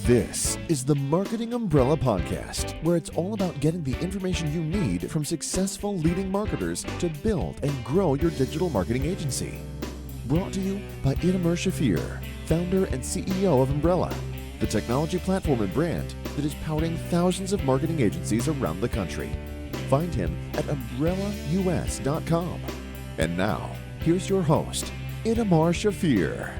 This is the Marketing Umbrella Podcast, where it's all about getting the information you need from successful leading marketers to build and grow your digital marketing agency. Brought to you by Norm Farrar, founder and CEO of Umbrella, the technology platform and brand that is powering thousands of marketing agencies around the country. Find him at umbrellaus.com. And now, here's your host, Norm Farrar.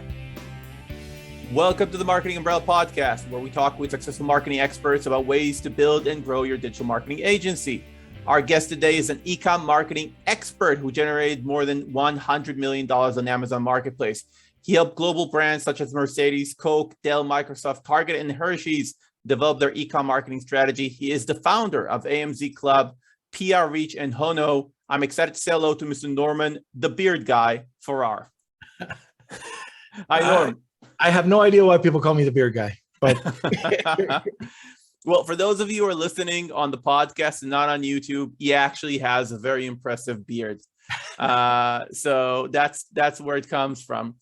Welcome to the Marketing Umbrella Podcast, where we talk with successful marketing experts about ways to build and grow your digital marketing agency. Our guest today is an eCom marketing expert who generated more than $100 million on Amazon Marketplace. He helped global brands such as Mercedes, Coke, Dell, Microsoft, Target, and Hershey's develop their eCom marketing strategy. He is the founder of AMZ Club, PR Reach, and Hono. I'm excited to say hello to Mr. Norman, the beard guy, Farrar. Hi, Norm. I have no idea why people call me the beard guy, but well, for those of you who are listening on the podcast and not on YouTube, he actually has a very impressive beard. So that's where it comes from.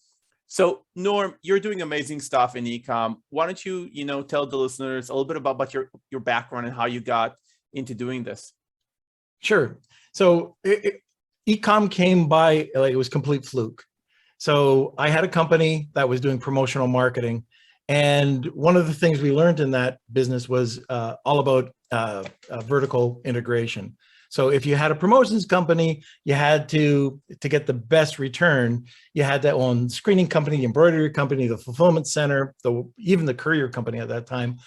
So Norm, you're doing amazing stuff in eCom. Why don't you, tell the listeners a little bit about your background and how you got into doing this? Sure. So eCom came by like it was complete fluke. So I had a company that was doing promotional marketing. And one of the things we learned in that business was all about vertical integration. So if you had a promotions company, you had to get the best return, you had to own the screening company, the embroidery company, the fulfillment center, even the courier company at that time.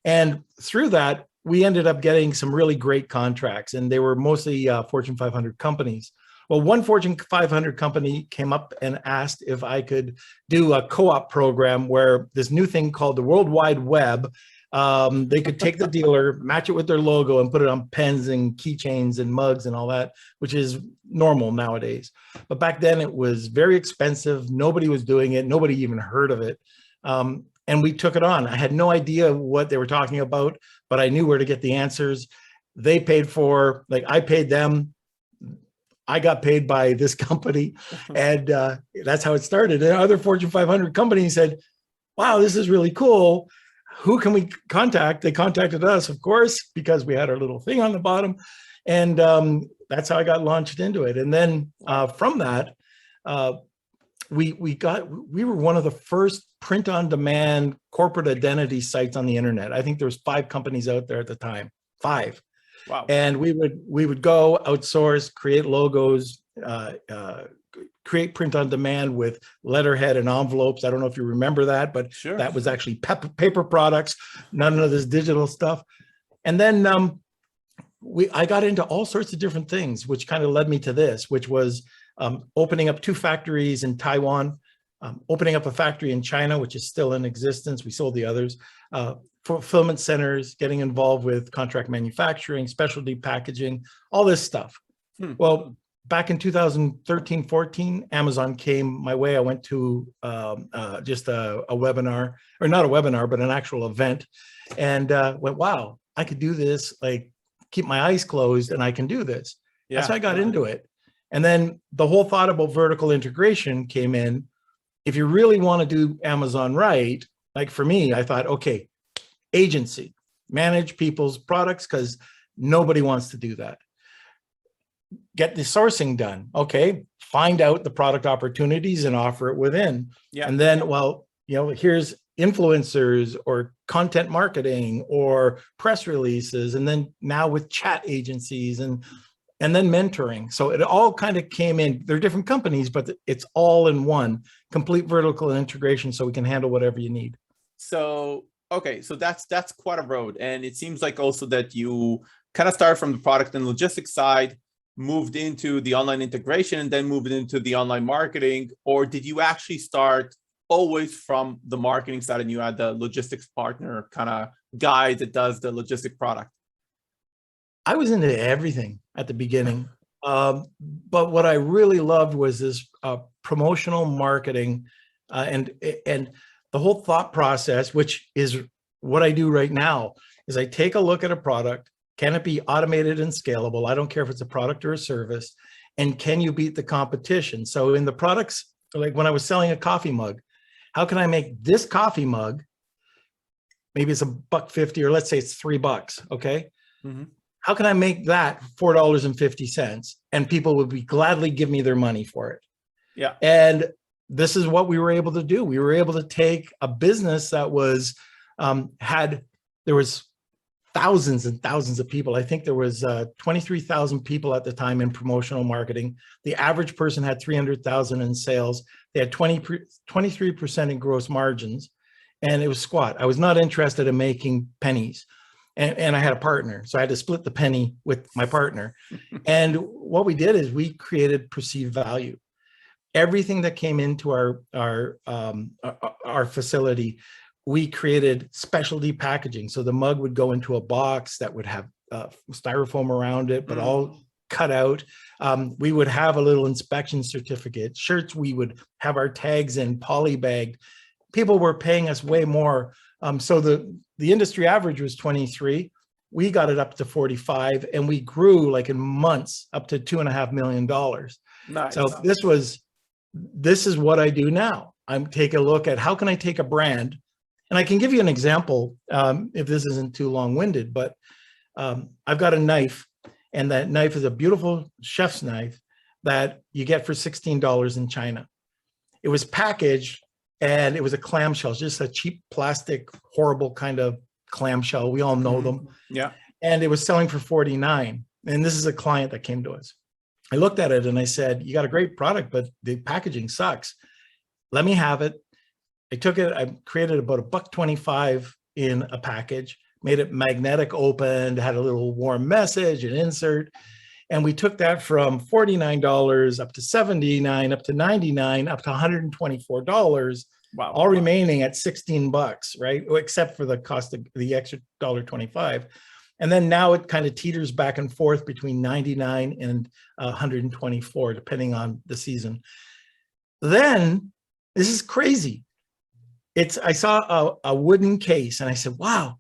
And through that, we ended up getting some really great contracts, and they were mostly Fortune 500 companies. Well, one Fortune 500 company came up and asked if I could do a co-op program where this new thing called the World Wide Web, they could take the dealer, match it with their logo, and put it on pens and keychains and mugs and all that, which is normal nowadays. But back then it was very expensive. Nobody was doing it. Nobody even heard of it. And we took it on. I had no idea what they were talking about, but I knew where to get the answers. They paid for, I paid them. I got paid by this company, and that's how it started. And other Fortune 500 companies said, wow, this is really cool. Who can we contact? They contacted us, of course, because we had our little thing on the bottom. And that's how I got launched into it. And then from that, we were one of the first print-on-demand corporate identity sites on the internet. I think there was 5 companies out there at the time, 5. Wow. And we would go outsource, create logos, create print on demand with letterhead and envelopes. I don't know if you remember that, but sure. That was actually paper products, none of this digital stuff. And then I got into all sorts of different things, which kind of led me to this, which was opening up 2 factories in Taiwan, opening up a factory in China, which is still in existence. We sold the others. Fulfillment centers, getting involved with contract manufacturing, specialty packaging, all this stuff. Well, back in 2013, 14, Amazon came my way. I went to just a webinar, or not a webinar, but an actual event, and went, wow, I could do this, keep my eyes closed and I can do this. Yeah. That's how I got into it. And then the whole thought about vertical integration came in. If you really want to do Amazon right, like for me, I thought, okay, agency, manage people's products, because nobody wants to do that. Get the sourcing done. Okay, find out the product opportunities and offer it within. Yeah. And then, here's influencers or content marketing or press releases. And then now with chat agencies and then mentoring. So it all kind of came in. They're different companies, but it's all in one, complete vertical integration, so we can handle whatever you need. So, okay, so that's quite a road. And it seems like also that you kind of started from the product and logistics side, moved into the online integration, and then moved into the online marketing. Or did you actually start always from the marketing side and you had the logistics partner kind of guy that does the logistic product? I was into everything at the beginning. But what I really loved was this promotional marketing and the whole thought process, which is what I do right now, is I take a look at a product. Can it be automated and scalable? I don't care if it's a product or a service. And can you beat the competition? So in the products, like when I was selling a coffee mug, how can I make this coffee mug maybe it's $1.50, or let's say it's $3. Okay. Mhm. How can I make that $4.50? And people would be gladly give me their money for it. Yeah. And this is what we were able to do. We were able to take a business that was, there was thousands and thousands of people. I think there was 23,000 people at the time in promotional marketing. The average person had 300,000 in sales. They had 23% in gross margins, and it was squat. I was not interested in making pennies. And I had a partner, so I had to split the penny with my partner. And what we did is we created perceived value. Everything that came into our facility, we created specialty packaging. So the mug would go into a box that would have styrofoam around it, but all cut out. We would have a little inspection certificate. Shirts, we would have our tags in polybagged. People were paying us way more. So the industry average was 23. We got it up to 45, and we grew like in months up to $2.5 million. Nice. So this is what I do now. I'm take a look at how can I take a brand, and I can give you an example if this isn't too long-winded, but I've got a knife, and that knife is a beautiful chef's knife that you get for $16 in China. It was packaged, and it was a clamshell, just a cheap plastic, horrible kind of clamshell. We all know them. Yeah. And it was selling for $49. And this is a client that came to us. I looked at it and I said, you got a great product, but the packaging sucks. Let me have it. I took it, I created about $1.25 in a package, made it magnetic opened, had a little warm message, an insert. And we took that from $49 up to $79, up to $99, up to $124. Wow. All remaining at $16, right? Except for the cost of the extra $1.25. And then now it kind of teeters back and forth between 99 and 124, depending on the season. Then this is crazy. I saw a wooden case and I said, wow,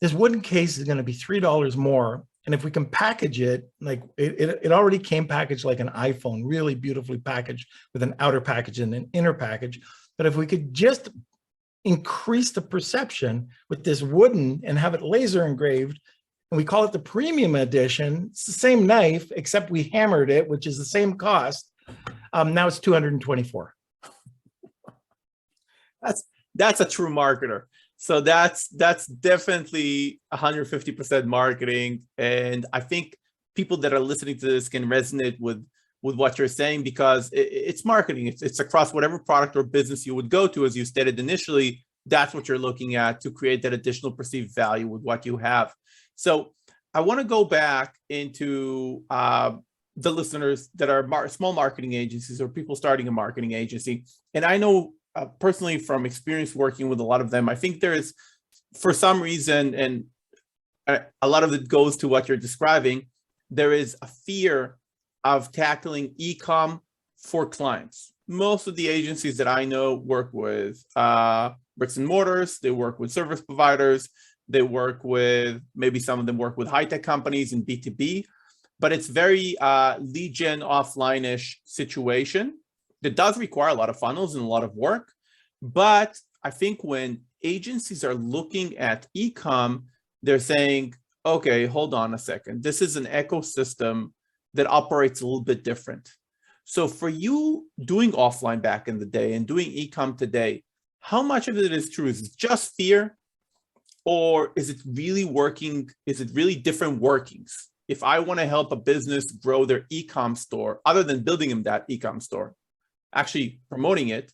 this wooden case is going to be $3 more. And if we can package it, like it already came packaged like an iPhone, really beautifully packaged with an outer package and an inner package. But if we could just increase the perception with this wooden and have it laser engraved, and we call it the premium edition, it's the same knife, except we hammered it, which is the same cost. Now it's $224. That's a true marketer. So that's definitely 150% marketing. And I think people that are listening to this can resonate with what you're saying, because it's marketing. It's across whatever product or business you would go to, as you stated initially. That's what you're looking at to create that additional perceived value with what you have. So I want to go back into the listeners that are small marketing agencies or people starting a marketing agency. And I know personally from experience working with a lot of them, I think there is, for some reason, and a lot of it goes to what you're describing, there is a fear of tackling eCom for clients. Most of the agencies that I know work with bricks and mortars, they work with service providers, they work with, maybe some of them work with high-tech companies and B2B, but it's very lead gen offline-ish situation that does require a lot of funnels and a lot of work. But I think when agencies are looking at eCom, they're saying, okay, hold on a second. This is an ecosystem that operates a little bit different. So for you doing offline back in the day and doing eCom today, how much of it is true? Is it just fear, or is it really working? Is it really different workings? If I want to help a business grow their eCom store, other than building them that eCom store, actually promoting it,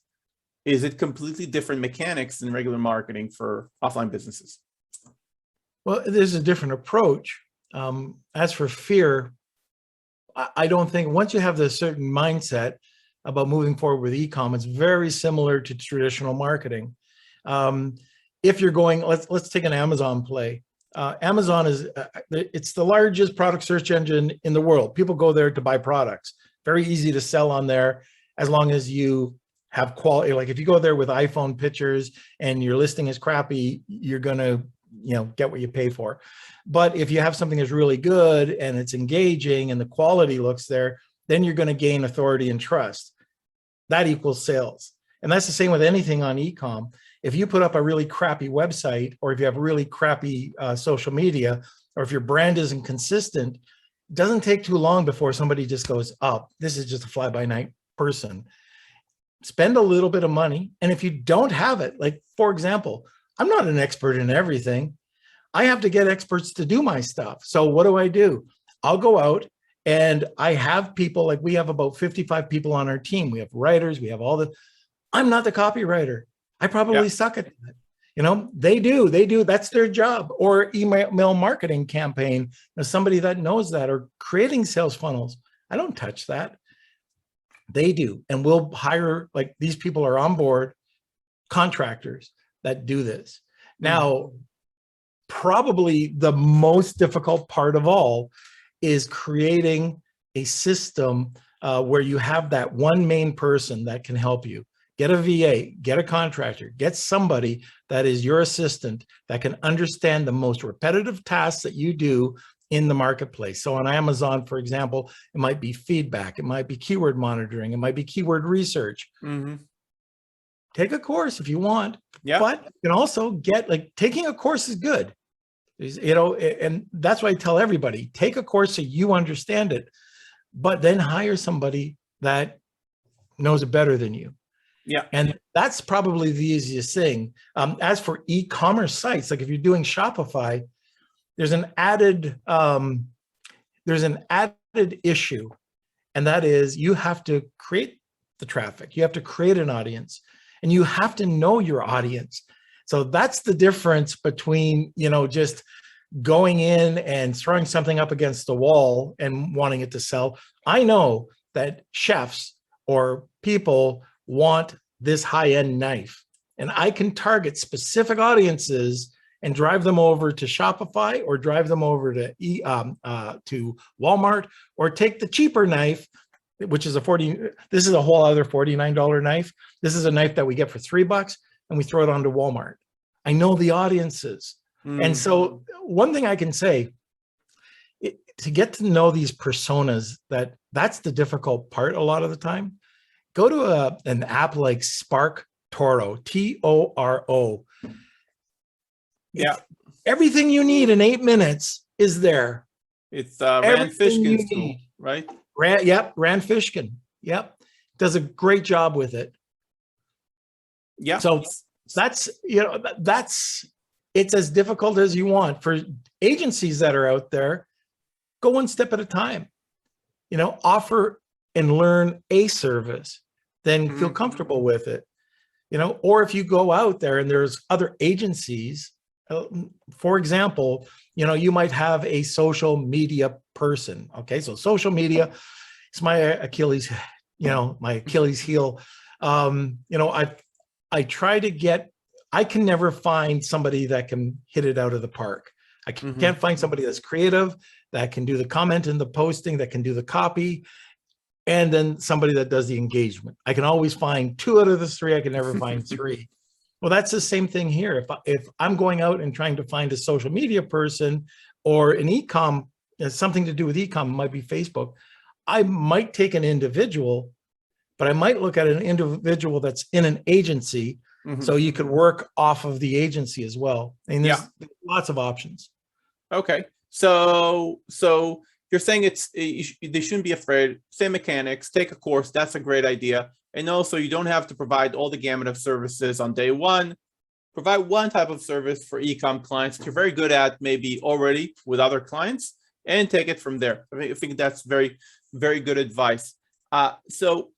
is it completely different mechanics than regular marketing for offline businesses? Well, there's a different approach. As for fear, I don't think once you have this certain mindset about moving forward with eCom, it's very similar to traditional marketing. If you're going, let's take an Amazon play. Amazon it's the largest product search engine in the world. People go there to buy products. Very easy to sell on there, as long as you have quality. Like if you go there with iPhone pictures and your listing is crappy, you're gonna, get what you pay for. But if you have something that's really good and it's engaging and the quality looks there, then you're going to gain authority and trust. That equals sales. And that's the same with anything on eCom. If you put up a really crappy website, or if you have really crappy social media, or if your brand isn't consistent, it doesn't take too long before somebody just goes, oh, this is just a fly-by-night person. Spend a little bit of money. And if you don't have it, like, for example, I'm not an expert in everything. I have to get experts to do my stuff. So what do? I'll go out and I have people, like we have about 55 people on our team. We have writers, we have all the, I'm not the copywriter. I probably suck at that. You know, they do, that's their job. Or email marketing campaign, somebody that knows that, or creating sales funnels. I don't touch that. They do. And we'll hire, like, these people are on board, contractors that do this. Now, probably the most difficult part of all is creating a system where you have that one main person that can help you. Get a VA, get a contractor, get somebody that is your assistant that can understand the most repetitive tasks that you do in the marketplace. So on Amazon, for example, it might be feedback, it might be keyword monitoring, it might be keyword research. Take a course if you want, but you can also get, like, taking a course is good. You know, and that's why I tell everybody, take a course so you understand it, but then hire somebody that knows it better than you. Yeah. And that's probably the easiest thing. As for e-commerce sites, like if you're doing Shopify, there's an added issue, and that is you have to create the traffic. You have to create an audience, and you have to know your audience. So that's the difference between, you know, just going in and throwing something up against the wall and wanting it to sell. I know that chefs or people want this high-end knife, and I can target specific audiences and drive them over to Shopify, or drive them over to Walmart, or take the cheaper knife, which is this is a whole other $49 knife. This is a knife that we get for $3, and we throw it onto Walmart. I know the audiences. And so one thing I can say, to get to know these personas, that's the difficult part a lot of the time. Go to an app like Spark Toro, Toro. Yeah. Everything you need in 8 minutes is there. It's Rand Fishkin's tool, right? Rand Fishkin. Yep. Does a great job with it. Yeah. So that's, you know, it's as difficult as you want. For agencies that are out there, go one step at a time. You know, offer and learn a service, then feel comfortable with it. You know, or if you go out there and there's other agencies, for example, you know, you might have a social media person. Okay, so social media is my Achilles, you know, my Achilles heel. You know, I try to get, I can never find somebody that can hit it out of the park. I can't find somebody that's creative, that can do the comment and the posting, that can do the copy, and then somebody that does the engagement. I can always find 2 out of the 3. I can never find 3. Well, that's the same thing here. If I'm going out and trying to find a social media person or an eCom, something to do with eCom, might be Facebook, I might take an individual, but I might look at an individual that's in an agency. So you could work off of the agency as well. And there's lots of options. Okay. So you're saying they shouldn't be afraid. Same mechanics, take a course. That's a great idea. And also, you don't have to provide all the gamut of services on day one. Provide one type of service for eCom clients that you're very good at, maybe already with other clients, and take it from there. I think that's very, very good advice. So,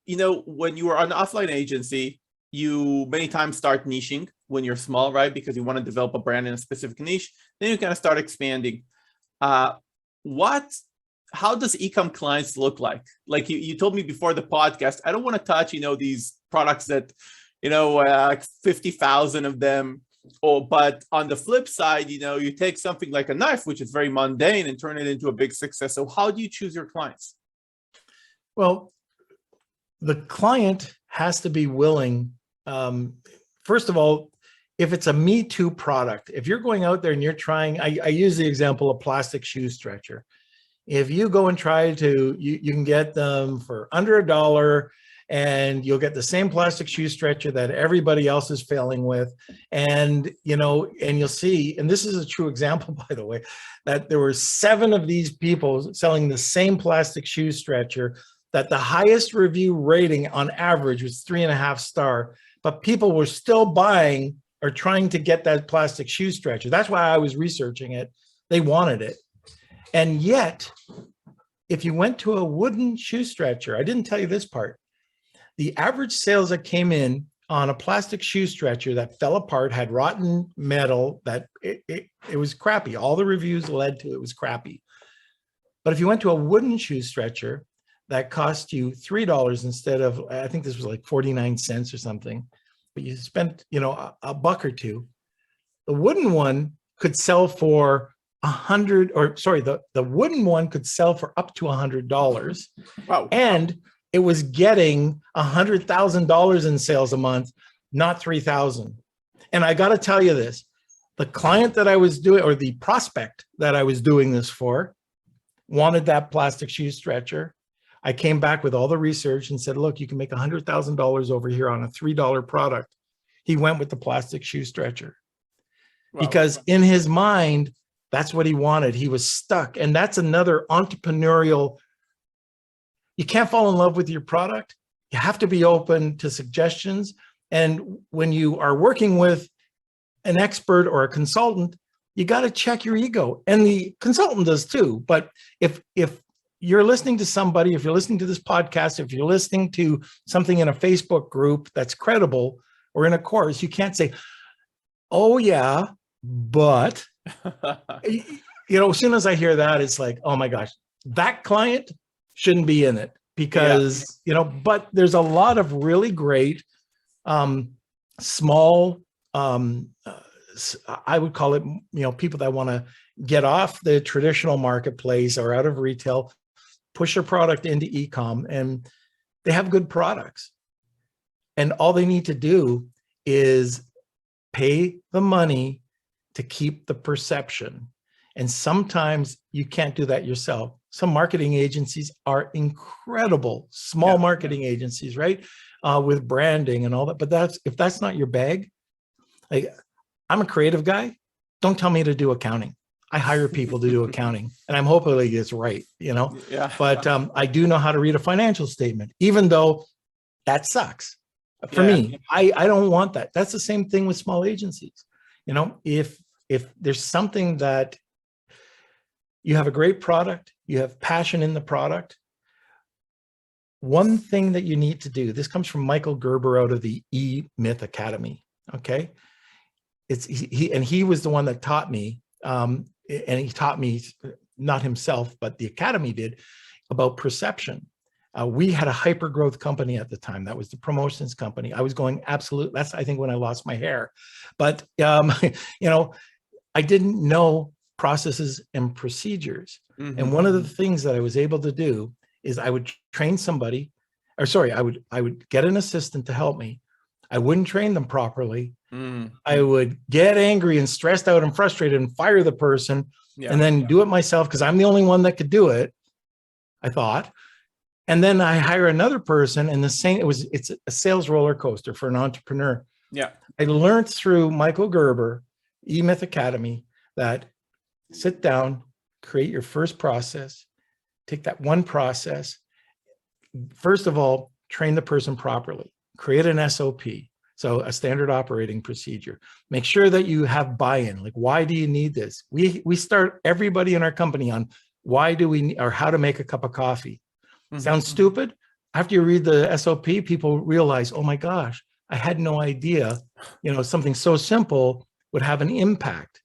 you know, when you are an offline agency, you many times start niching when you're small, right? Because you want to develop a brand in a specific niche. Then you kind of start expanding. How does eCom clients look like? Like you told me before the podcast, I don't want to touch, you know, these products that, you know, like 50,000 of them. But on the flip side, you know, you take something like a knife, which is very mundane, and turn it into a big success. So how do you choose your clients? Well, the client has to be willing. First of all, if it's a Me Too product, if you're going out there and you're trying, I use the example of plastic shoe stretcher. If you go and try to, you can get them for under $1, and you'll get the same plastic shoe stretcher that everybody else is failing with. And, and you'll see, and this is a true example, by the way, that there were 7 of these people selling the same plastic shoe stretcher, that the highest review rating on average was 3.5 star, but people were still buying or trying to get that plastic shoe stretcher. That's why I was researching it. They wanted it. And yet, if you went to a wooden shoe stretcher, I didn't tell you this part, the average sales that came in on a plastic shoe stretcher that fell apart, had rotten metal, that it was crappy. All the reviews led to it was crappy. But if you went to a wooden shoe stretcher that cost you $3 instead of, I think this was like 49 cents or something, but you spent, a buck or two, the wooden one could sell for the wooden one could sell for up to $100. Wow. And it was getting $100,000 in sales a month, not 3,000. And I got to tell you this, the client that I was doing, or the prospect that I was doing this for, wanted that plastic shoe stretcher. I came back with all the research and said, look, you can make $100,000 over here on a $3 product. He went with the plastic shoe stretcher. Wow. Because in his mind, that's what he wanted. He was stuck. And that's another entrepreneurial. You can't fall in love with your product. You have to be open to suggestions. And when you are working with an expert or a consultant, you got to check your ego. And the consultant does too. But if you're listening to somebody, if you're listening to this podcast, if you're listening to something in a Facebook group that's credible or in a course, you can't say, oh yeah, but as soon as I hear that, it's like, oh my gosh, that client shouldn't be in it because, but there's a lot of really great, small, I would call it, people that want to get off the traditional marketplace or out of retail, push their product into eCom, and they have good products. And all they need to do is pay the money to keep the perception. And sometimes you can't do that yourself. Some marketing agencies are incredible, small marketing agencies, right? With branding and all that. But if that's not your bag, I'm a creative guy. Don't tell me to do accounting. I hire people to do accounting, and I'm hoping it's right, Yeah. But I do know how to read a financial statement, even though that sucks. For me, I don't want that. That's the same thing with small agencies. If there's something that you have a great product, you have passion in the product, one thing that you need to do, this comes from Michael Gerber out of the E-Myth Academy. Okay. He was the one that taught me, and he taught me, not himself, but the Academy did, about perception. We had a hyper growth company at the time. That was the promotions company. I was going absolute. That's, I think, when I lost my hair. But, I didn't know processes and procedures. Mm-hmm. And one of the things that I was able to do is I would train somebody, I would get an assistant to help me. I wouldn't train them properly. Mm. I would get angry and stressed out and frustrated and fire the person and then do it myself because I'm the only one that could do it, I thought. And then I hire another person, and it's a sales roller coaster for an entrepreneur. Yeah. I learned through Michael Gerber, E-Myth Academy, that sit down, create your first process, take that one process. First of all, train the person properly, create an SOP. So a standard operating procedure. Make sure that you have buy-in. Like, why do you need this? We start everybody in our company on why do we need, or how to make a cup of coffee. Mm-hmm. Sounds stupid. After you read the SOP, people realize, oh my gosh, I had no idea, something so simple would have an impact.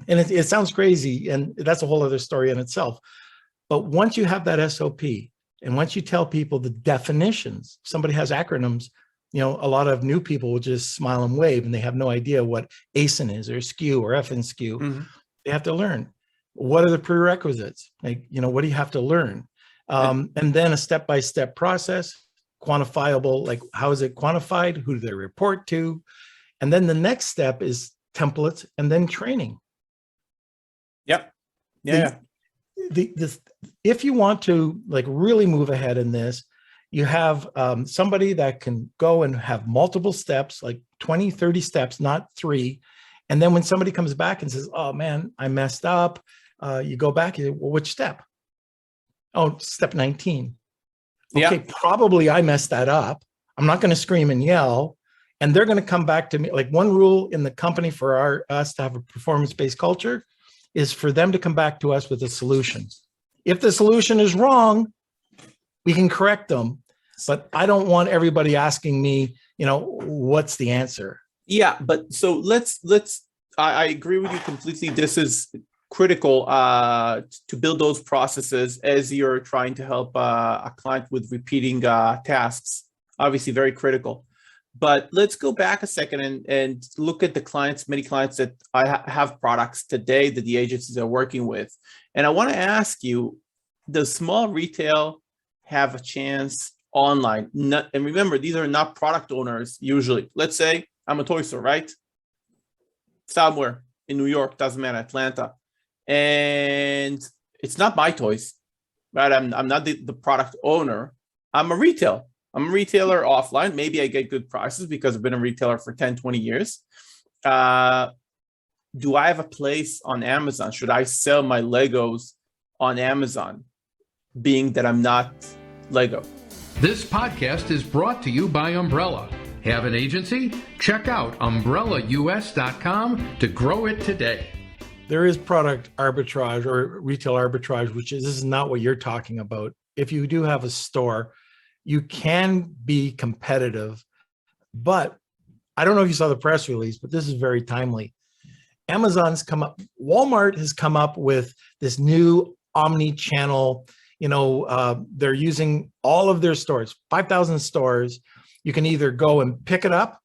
And it sounds crazy, and that's a whole other story in itself. But once you have that SOP, and once you tell people the definitions, somebody has acronyms, a lot of new people will just smile and wave, and they have no idea what ASIN is, or SKU, or FNSKU. Mm-hmm. They have to learn. What are the prerequisites? Like, what do you have to learn? And then a step-by-step process, quantifiable, like how is it quantified? Who do they report to? And then the next step is templates and then training. Yep. Yeah. If you want to like really move ahead in this, You have somebody that can go and have multiple steps, like 20, 30 steps, not 3. And then when somebody comes back and says, oh man, I messed up, you go back, you say, well, which step? Oh, step 19. Okay, probably I messed that up. I'm not going to scream and yell. And they're going to come back to me. Like, one rule in the company for us to have a performance-based culture is for them to come back to us with a solution. If the solution is wrong, we can correct them. But I don't want everybody asking me, what's the answer? Yeah, but so I agree with you completely. This is critical to build those processes as you're trying to help a client with repeating tasks. Obviously, very critical. But let's go back a second and look at many clients that have products today that the agencies are working with. And I want to ask you, does small retail have a chance online? And remember, these are not product owners usually. Let's say I'm a toy store, right? Somewhere in New York, doesn't matter, Atlanta. And it's not my toys, right? I'm not the product owner. I'm a retailer offline. Maybe I get good prices because I've been a retailer for 10, 20 years. Do I have a place on Amazon? Should I sell my Legos on Amazon, being that I'm not Lego? This podcast is brought to you by Umbrella. Have an agency? Check out umbrellaus.com to grow it today. There is product arbitrage or retail arbitrage, this is not what you're talking about. If you do have a store, you can be competitive, but I don't know if you saw the press release, but this is very timely. Walmart has come up with this new omni-channel, they're using all of their stores, 5,000 stores. You can either go and pick it up,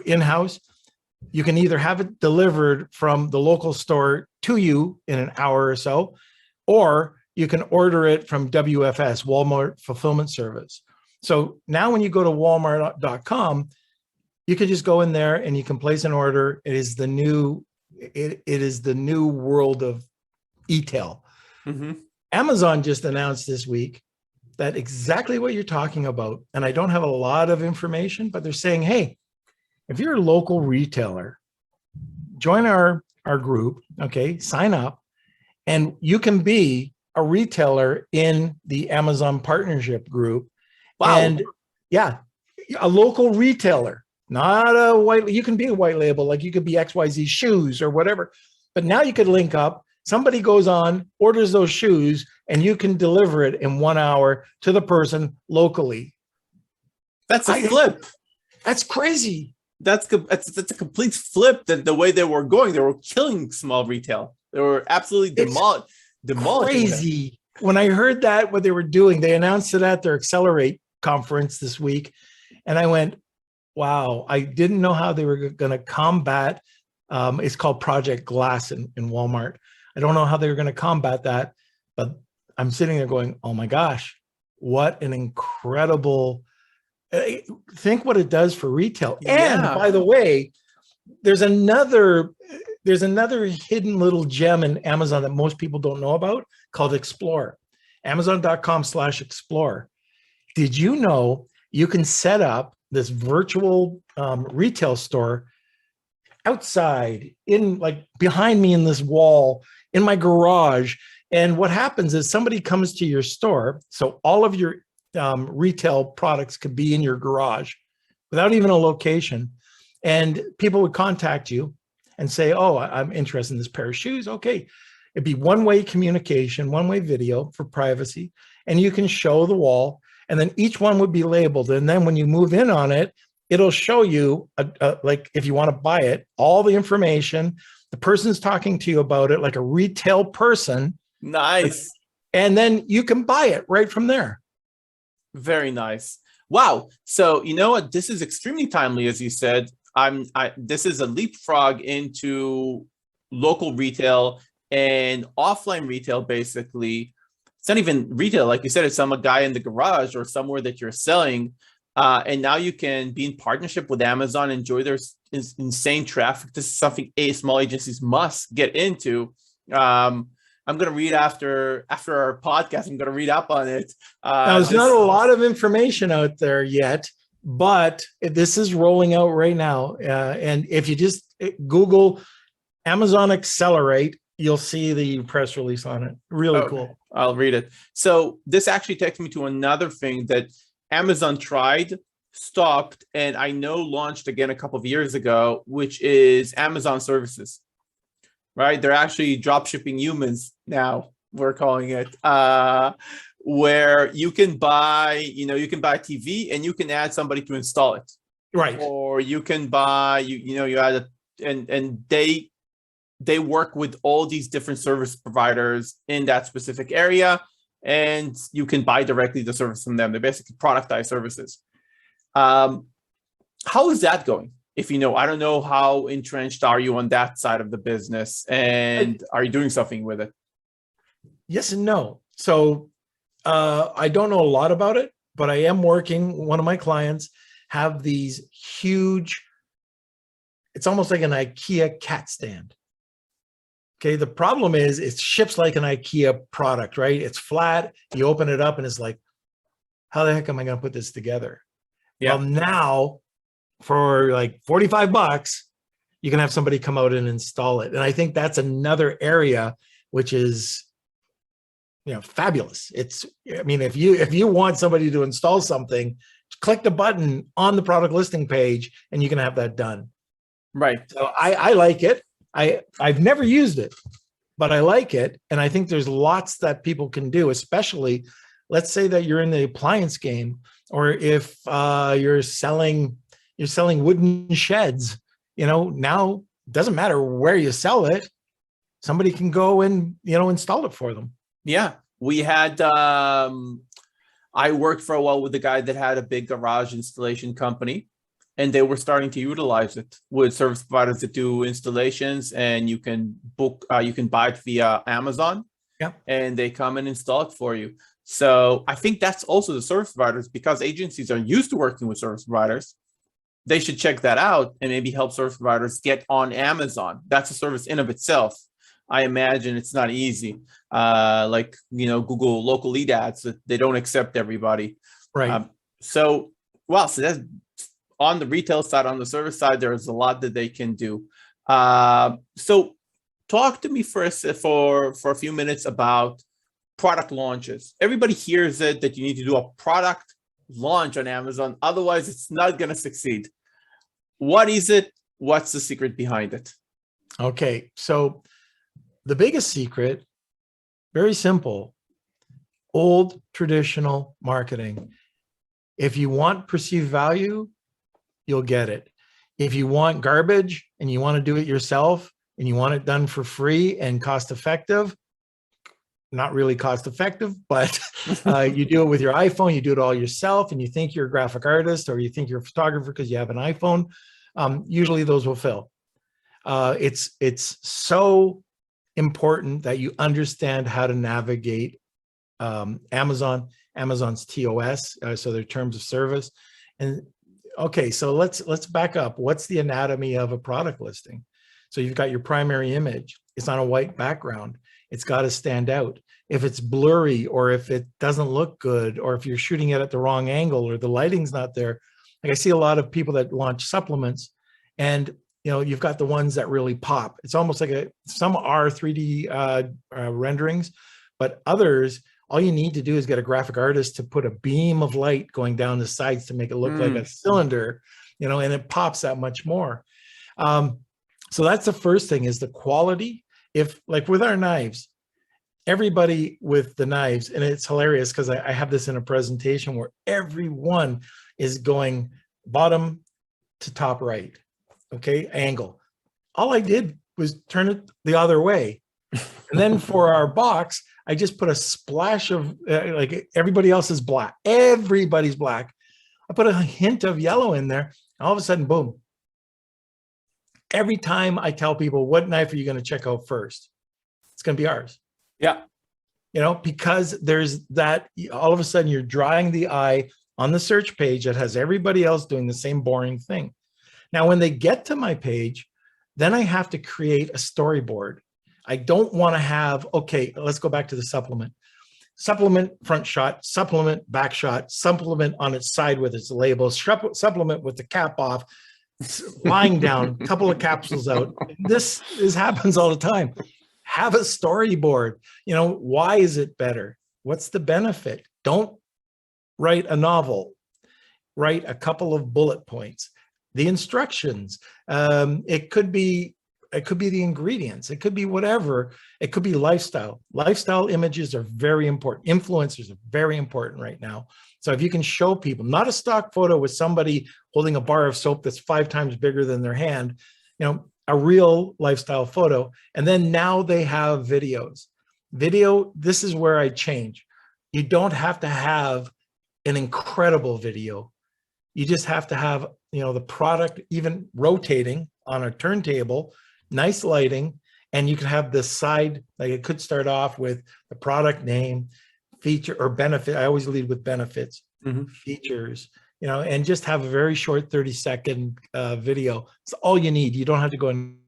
in-house. You can either have it delivered from the local store to you in an hour or so, or you can order it from WFS, Walmart Fulfillment Service. So now when you go to walmart.com, you can just go in there and you can place an order. It is the new world of e-tail. Mm-hmm. Amazon just announced this week that exactly what you're talking about. And I don't have a lot of information, but they're saying, hey, if you're a local retailer, join our group, sign up, and you can be a retailer in the Amazon partnership group. Wow. And a local retailer, not you can be a white label, like you could be XYZ shoes or whatever, but now you could link up. Somebody goes on, orders those shoes, and you can deliver it in 1 hour to the person locally. That's a flip. That's crazy. That's a complete flip than the way they were going. They were killing small retail. They were absolutely demolishing. Crazy. When I heard that, what they were doing, they announced it at their Accelerate conference this week. And I went, wow, I didn't know how they were going to combat. It's called Project Glass in Walmart. I don't know how they were going to combat that, but I'm sitting there going, oh my gosh, what an incredible, think what it does for retail. Yeah. And by the way, there's another hidden little gem in Amazon that most people don't know about called Explore. Amazon.com/Explore. Did you know you can set up this virtual retail store outside, behind me in this wall, in my garage? And what happens is somebody comes to your store. So all of your retail products could be in your garage without even a location. And people would contact you and say, oh, I'm interested in this pair of shoes. Okay. It'd be one-way communication, one-way video for privacy. And you can show the wall, and then each one would be labeled. And then when you move in on it, it'll show you, if you want to buy it, all the information. The person's talking to you about it like a retail person. Nice. And then you can buy it right from there. Very nice. Wow. So you know what? This is extremely timely, as you said. This is a leapfrog into local retail and offline retail, basically. It's not even retail. Like you said, it's some guy in the garage or somewhere that you're selling. And now you can be in partnership with Amazon, enjoy their insane traffic. This is something small agencies must get into. I'm going to read after our podcast. I'm going to read up on it. Now, there's not a lot of information out there yet, but this is rolling out right now. And if you just Google Amazon Accelerate, you'll see the press release on it. Really cool. I'll read it. So this actually takes me to another thing that Amazon tried, stopped, and I know launched again a couple of years ago, which is Amazon Services. Right? They're actually drop shipping humans now, we're calling it, where you can buy TV and you can add somebody to install it. Right. Or you can buy, you add and they work with all these different service providers in that specific area, and you can buy directly the service from them. They're basically productized services. How is that going? If I don't know, how entrenched are you on that side of the business, and are you doing something with it? Yes and no. So I don't know a lot about it, but I am working. One of my clients have these huge, it's almost like an IKEA cat stand. Okay, the problem is it ships like an IKEA product, right? It's flat. You open it up and it's like, how the heck am I going to put this together? Yeah. Well, now for like $45, you can have somebody come out and install it. And I think that's another area which is, fabulous. If you want somebody to install something, click the button on the product listing page and you can have that done. Right. So I like it. I've never used it, but I like it. And I think there's lots that people can do, especially let's say that you're in the appliance game, or if you're selling wooden sheds, now it doesn't matter where you sell it. Somebody can go and, install it for them. Yeah. We had, I worked for a while with a guy that had a big garage installation company, and they were starting to utilize it with service providers that do installations, and you can buy it via Amazon. Yeah. And they come and install it for you. So I think that's also the service providers, because agencies are used to working with service providers. They should check that out and maybe help service providers get on Amazon. That's a service in of itself. I imagine it's not easy. Google local lead ads, that they don't accept everybody. Right. So that's on the retail side. On the service side, there's a lot that they can do. So talk to me first for a few minutes about product launches. Everybody hears it that you need to do a product launch on Amazon. Otherwise, it's not going to succeed. What is it? What's the secret behind it? Okay. So the biggest secret, very simple, old traditional marketing. If you want perceived value, you'll get it. If you want garbage and you want to do it yourself and you want it done for free and cost effective, not really cost effective, but you do it with your iPhone, you do it all yourself, and you think you're a graphic artist or you think you're a photographer because you have an iPhone, usually those will fill. It's so important that you understand how to navigate Amazon's TOS, so their terms of service. And okay, so let's back up. What's the anatomy of a product listing? So you've got your primary image. It's on a white background. It's got to stand out. If it's blurry, or if it doesn't look good, or if you're shooting it at the wrong angle, or the lighting's not there. Like I see a lot of people that launch supplements, and you've got the ones that really pop. It's almost like some are 3D renderings, but others, all you need to do is get a graphic artist to put a beam of light going down the sides to make it look like a cylinder, and it pops that much more. So that's the first thing, is the quality. If, like with our knives, everybody with the knives, and it's hilarious because I have this in a presentation where everyone is going bottom to top right, okay, angle. All I did was turn it the other way. And then for our box, I just put a splash of, like everybody else is black. Everybody's black. I put a hint of yellow in there. All of a sudden, boom. Every time I tell people, what knife are you going to check out first? It's going to be ours. Yeah. Because there's that, all of a sudden you're drawing the eye on the search page that has everybody else doing the same boring thing. Now, when they get to my page, then I have to create a storyboard. I don't want to have, okay, let's go back to the supplement. Supplement front shot, supplement back shot, supplement on its side with its label, supplement with the cap off, lying down, couple of capsules out. This happens all the time. Have a storyboard. Why is it better? What's the benefit? Don't write a novel. Write a couple of bullet points. The instructions. It could be the ingredients. It could be whatever. It could be lifestyle. Lifestyle images are very important. Influencers are very important right now. So if you can show people, not a stock photo with somebody holding a bar of soap that's 5 times bigger than their hand, a real lifestyle photo. And then now they have videos. Video, this is where I change. You don't have to have an incredible video. You just have to have, the product even rotating on a turntable, nice lighting, and you can have the side, like it could start off with the product name, feature or benefit. I always lead with benefits, features, and just have a very short 30-second video. It's all you need. You don't have to go in.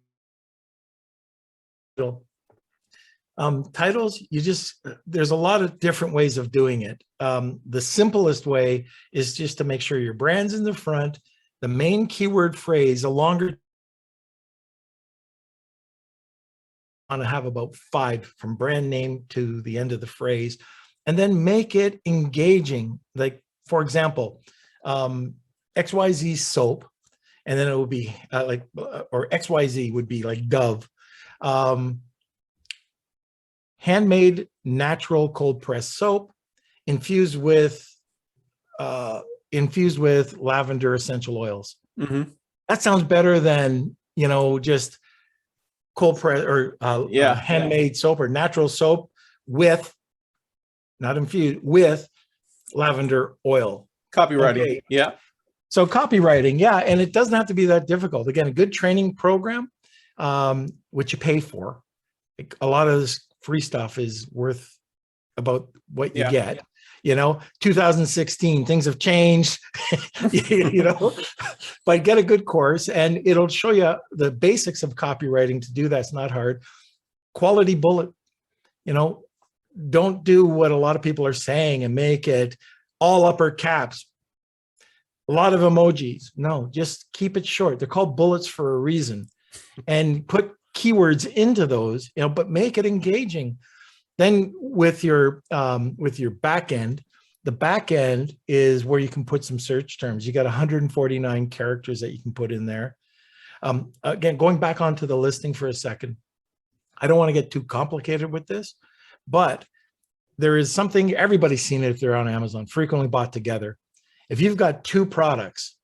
Titles, there's a lot of different ways of doing it. The simplest way is just to make sure your brand's in the front, the main keyword phrase, a longer, want to have about 5 from brand name to the end of the phrase, and then make it engaging. Like, for example, XYZ soap, and then it would be or XYZ would be like Dove. Handmade natural cold pressed soap infused with lavender essential oils. That sounds better than just cold press or handmade soap or natural soap with, not infused, with lavender oil. Copywriting. Okay. Yeah. So copywriting, and it doesn't have to be that difficult. Again, a good training program, which you pay for. A lot of this free stuff is worth about what you get. 2016, things have changed, but get a good course and it'll show you the basics of copywriting. To do that's not hard. Quality bullet, don't do what a lot of people are saying and make it all upper caps, a lot of emojis. No, just keep it short. They're called bullets for a reason, and put keywords into those, but make it engaging. Then with your back end, the back end is where you can put some search terms. You got 149 characters that you can put in there. Again, going back onto the listing for a second, I don't want to get too complicated with this, but there is something, everybody's seen it if they're on Amazon, frequently bought together. If you've got 2 products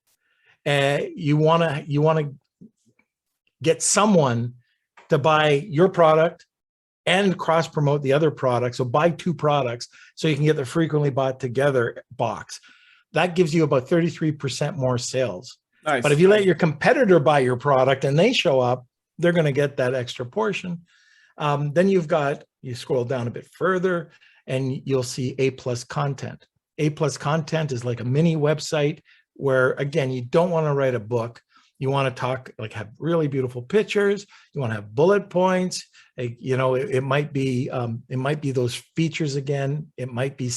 and you want to get someone to buy your product and cross promote the other product. So buy 2 products so you can get the frequently bought together box. That gives you about 33% more sales. Nice. But if you let your competitor buy your product and they show up, they're going to get that extra portion. Then you scroll down a bit further and you'll see A+ content. A+ content is like a mini website where, again, you don't want to write a book. You want to talk, have really beautiful pictures. You want to have bullet points. It might be those features again. It might be,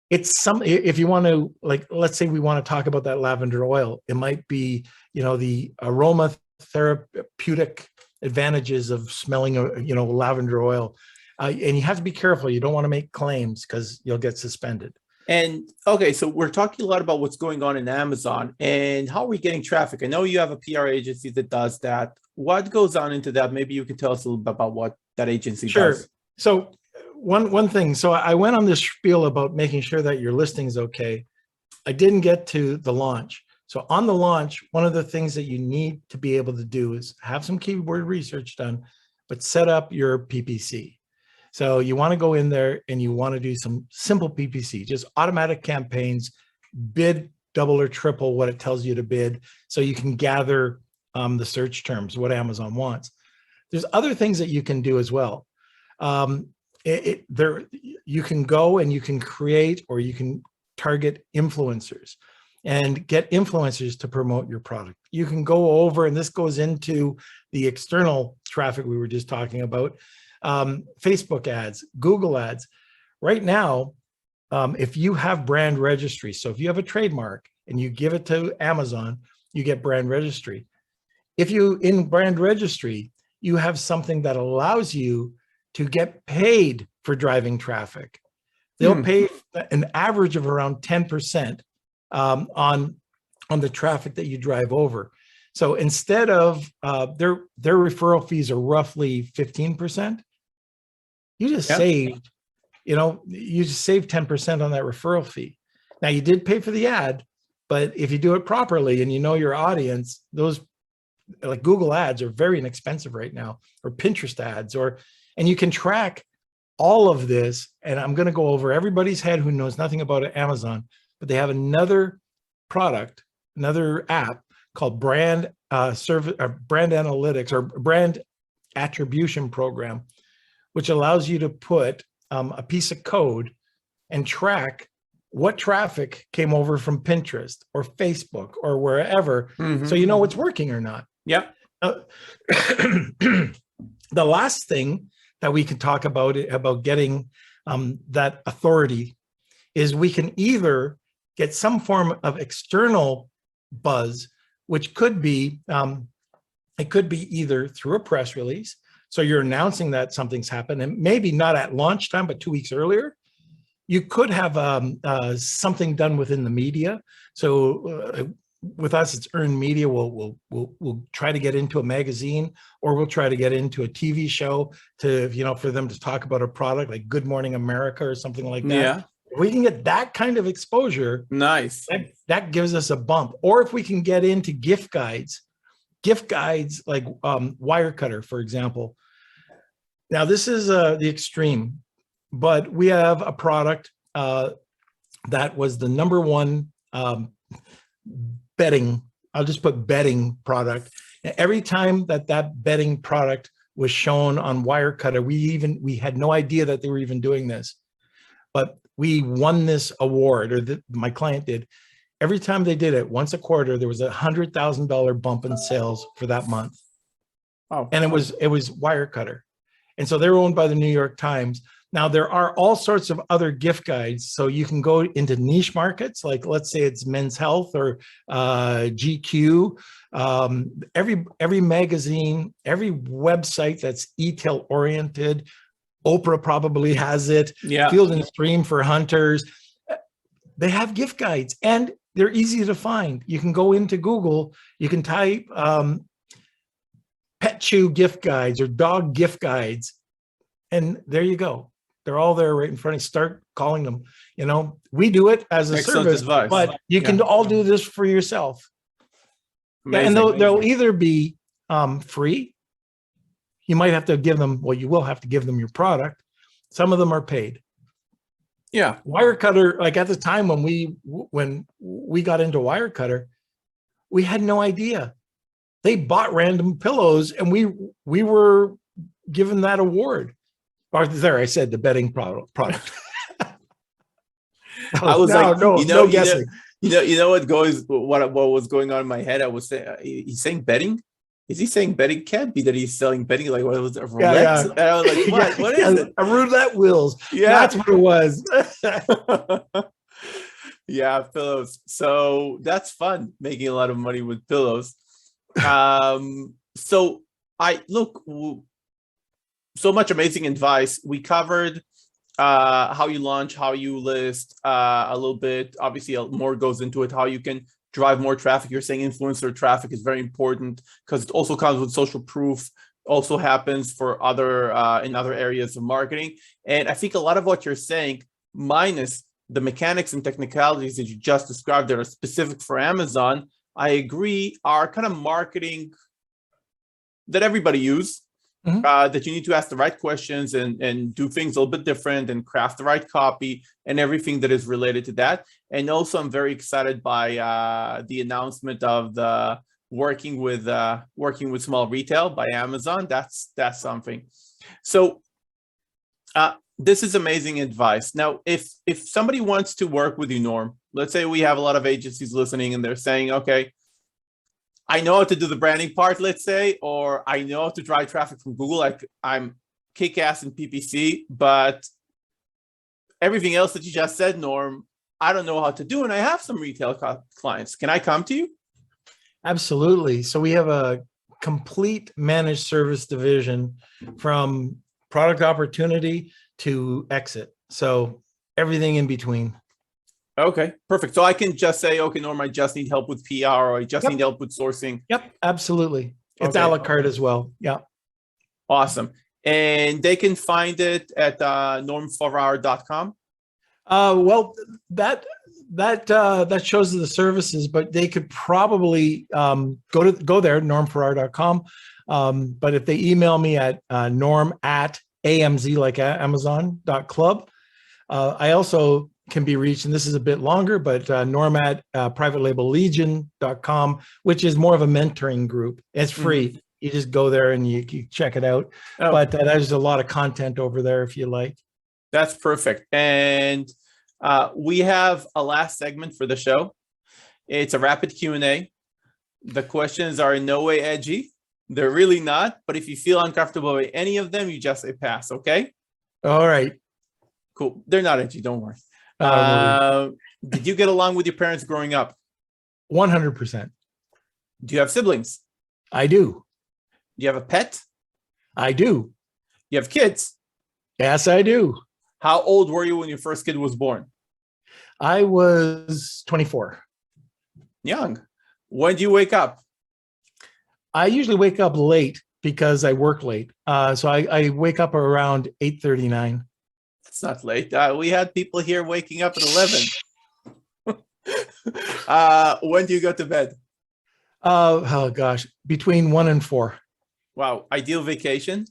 if you want to, let's say we want to talk about that lavender oil. It might be, the aromatherapeutic advantages of smelling, lavender oil. And you have to be careful. You don't want to make claims because you'll get suspended. And okay, so we're talking a lot about what's going on in Amazon and how are we getting traffic? I know you have a PR agency that does that. What goes on into that? Maybe you can tell us a little bit about what that agency does. So one thing, so I went on this spiel about making sure that your listing's okay. I didn't get to the launch. So on the launch, one of the things that you need to be able to do is have some keyword research done, but set up your PPC. So you want to go in there and you want to do some simple PPC, just automatic campaigns, bid double or triple what it tells you to bid, so you can gather the search terms, what Amazon wants. There's other things that you can do as well. You can go and you can create, or you can target influencers. and get influencers to promote your product. You can go over, and this goes into the external traffic we were just talking about, Facebook ads, Google ads. Right now, if you have brand registry, so if you have a trademark and you give it to Amazon, you get brand registry. If you, in brand registry, you have something that allows you to get paid for driving traffic. They'll pay an average of around 10% on the traffic that you drive over. So instead of their referral fees are roughly 15%, you just saved, you just saved 10% on that referral fee. Now you did pay for the ad, but if you do it properly and you know your audience, those like Google ads are very inexpensive right now, or Pinterest ads, and you can track all of this. And I'm going to go over everybody's head who knows nothing about Amazon, but they have another product, another app called brand analytics or brand attribution program, which allows you to put a piece of code and track what traffic came over from Pinterest or Facebook or wherever, so you know what's working or not. Yep. The last thing that we can talk about getting that authority is we can either get some form of external buzz, which could be, it could be either through a press release. So you're announcing that something's happened, and maybe not at launch time, but 2 weeks earlier. You could have something done within the media. So with us, it's earned media. We'll try to get into a magazine, or we'll try to get into a TV show to, for them to talk about a product like Good Morning America or something like that. Yeah. If we can get that kind of exposure, nice. That gives us a bump. Or if we can get into gift guides like Wirecutter, for example. Now this is the extreme, but we have a product that was the number one betting, I'll just put betting product. Every time that betting product was shown on Wirecutter, we had no idea that they were even doing this, but we won this award, or my client did. Every time they did it, once a quarter, there was $100,000 bump in sales for that month. Oh, and it was Wirecutter. And so they're owned by the New York Times. Now, there are all sorts of other gift guides. So you can go into niche markets, like let's say it's Men's Health or GQ. Every magazine, every website that's e-tail oriented, Oprah probably has it. Yeah. Field and Stream for hunters. They have gift guides, and they're easy to find. You can go into Google, you can type pet chew gift guides or dog gift guides, and there you go. They're all there right in front of you. Start calling them. We do it as a Excellent service, advice. but you can all do this for yourself. Amazing, and they'll either be free. You might have to give them, you will have to give them your product. Some of them are paid. Yeah. Wirecutter, like at the time when we got into Wirecutter, we had no idea. They bought random pillows, and we were given that award. Or there, I said the betting product. I was no guessing. What was going on in my head? I was saying, he's saying betting. Is he saying betting? Can't be that he's selling betting. Like, what was it? Roulette? Yeah. And I was like, what? What is it? A roulette wheels. Yeah, that's what it was. Yeah, pillows. So that's fun, making a lot of money with pillows. So much amazing advice. We covered how you launch, how you list a little bit. Obviously, more goes into it, how you can drive more traffic. You're saying influencer traffic is very important because it also comes with social proof, also happens for in other areas of marketing. And I think a lot of what you're saying, minus the mechanics and technicalities that you just described that are specific for Amazon, I agree, are kind of marketing that everybody uses. That you need to ask the right questions and do things a little bit different and craft the right copy and everything that is related to that. And also, I'm very excited by the announcement of the working with small retail by Amazon. That's something. So this is amazing advice. Now, if somebody wants to work with you, Norm, let's say we have a lot of agencies listening and they're saying, okay, I know how to do the branding part, let's say, or I know how to drive traffic from Google. Like I'm kick-ass in PPC, but everything else that you just said, Norm, I don't know how to do. And I have some retail clients. Can I come to you? Absolutely. So we have a complete managed service division from product opportunity to exit. So everything in between. Okay, perfect. So I can just say, okay, Norm, I just need help with PR, or I just need help with sourcing. Yep, absolutely. It's Okay. a la carte as well. Yeah. Awesome. And they can find it at normfarrar.com. Well, that shows the services, but they could probably go there, normfarrar.com. But if they email me at norm@amz, like Amazon.club, I also can be reached, and this is a bit longer, but norm@privatelabellegion.com, which is more of a mentoring group. It's free. Mm-hmm. You just go there and you check it out. Oh. But there's a lot of content over there if you like. That's perfect. And we have a last segment for the show. It's a rapid Q&A. The questions are in no way edgy. They're really not. But if you feel uncomfortable with any of them, you just say pass, okay? All right. Cool. They're not edgy. Don't worry. Did you get along with your parents growing up? 100%. Do you have siblings? I do. Do you have a pet? I do. You have kids? Yes, I do. How old were you when your first kid was born? I was 24. Young. When do you wake up? I usually wake up late because I work late. So I wake up around 8:39. That's not late. We had people here waking up at 11. When do you go to bed? Oh gosh, between 1 and 4. Wow. Ideal vacation?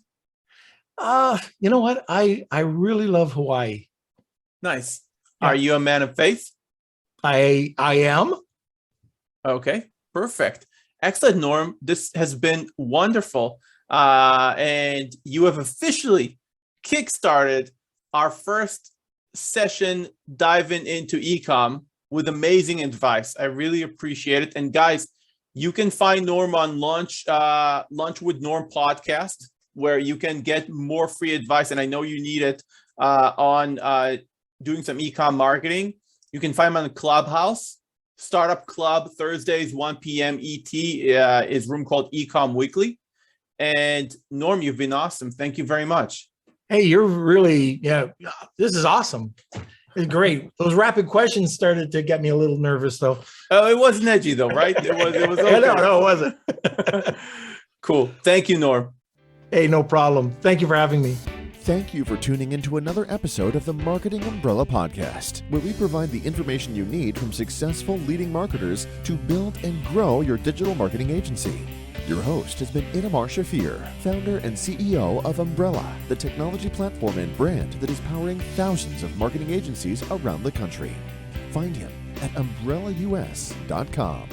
You know what? I really love Hawaii. Nice. Yeah. Are you a man of faith? I am. Okay, perfect. Excellent, Norm. This has been wonderful. And you have officially kickstarted our first session diving into eCom with amazing advice. I really appreciate it. And guys, you can find Norm on Lunch with Norm podcast, where you can get more free advice. And I know you need it on doing some eCom marketing. You can find him on the Clubhouse. Startup Club, Thursdays, 1 p.m. ET is room called eCom Weekly. And Norm, you've been awesome. Thank you very much. Hey, you're really, this is awesome. It's great. Those rapid questions started to get me a little nervous, though. Oh, it wasn't edgy, though, right? It was okay. No, it wasn't. Cool. Thank you, Norm. Hey, no problem. Thank you for having me. Thank you for tuning into another episode of the Marketing Umbrella Podcast, where we provide the information you need from successful leading marketers to build and grow your digital marketing agency. Your host has been Itamar Shafir, founder and CEO of Umbrella, the technology platform and brand that is powering thousands of marketing agencies around the country. Find him at umbrellaus.com.